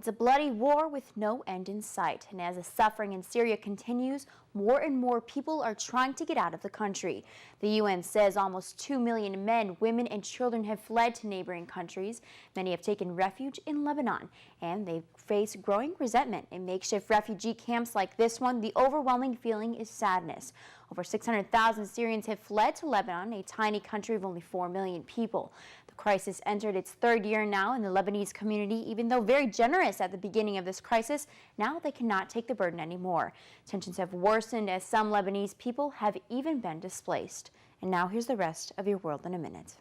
It's a bloody war with no end in sight, and as the suffering in Syria continues, more and more people are trying to get out of the country. The UN says almost 2 million men, women, and children have fled to neighboring countries. Many have taken refuge in Lebanon, and they face growing resentment. In makeshift refugee camps like this one, the overwhelming feeling is sadness. Over 600,000 Syrians have fled to Lebanon, a tiny country of only 4 million people. The crisis entered its third year now in the Lebanese community. Even though very generous at the beginning of this crisis, now they cannot take the burden anymore. Tensions have worsened as some Lebanese people have even been displaced. And now here's the rest of your World in a Minute.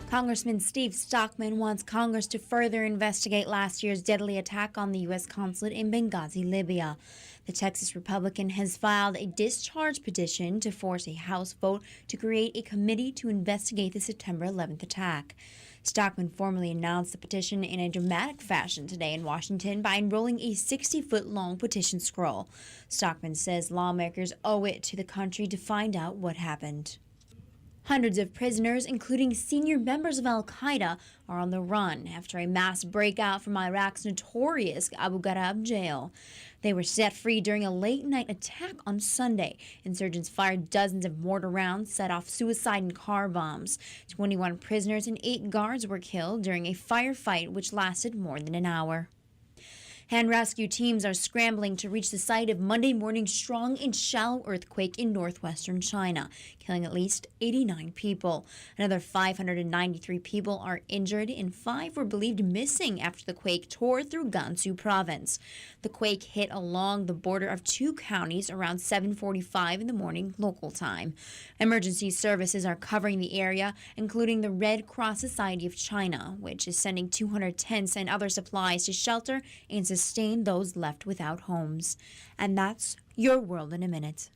Congressman Steve Stockman wants Congress to further investigate last year's deadly attack on the U.S. consulate in Benghazi, Libya. The Texas Republican has filed a discharge petition to force a House vote to create a committee to investigate the September 11th attack. Stockman formally announced the petition in a dramatic fashion today in Washington by unrolling a 60-foot-long petition scroll. Stockman says lawmakers owe it to the country to find out what happened. Hundreds of prisoners, including senior members of al-Qaeda, are on the run after a mass breakout from Iraq's notorious Abu Ghraib jail. They were set free during a late-night attack on Sunday. Insurgents fired dozens of mortar rounds, set off suicide and car bombs. 21 prisoners and 8 guards were killed during a firefight which lasted more than an hour. Hand rescue teams are scrambling to reach the site of Monday morning's strong and shallow earthquake in northwestern China, killing at least 89 people. Another 593 people are injured and 5 were believed missing after the quake tore through Gansu province. The quake hit along the border of 2 counties around 7:45 in the morning local time. Emergency services are covering the area, including the Red Cross Society of China, which is sending 200 tents and other supplies to shelter and sustain those left without homes. And that's your World in a Minute.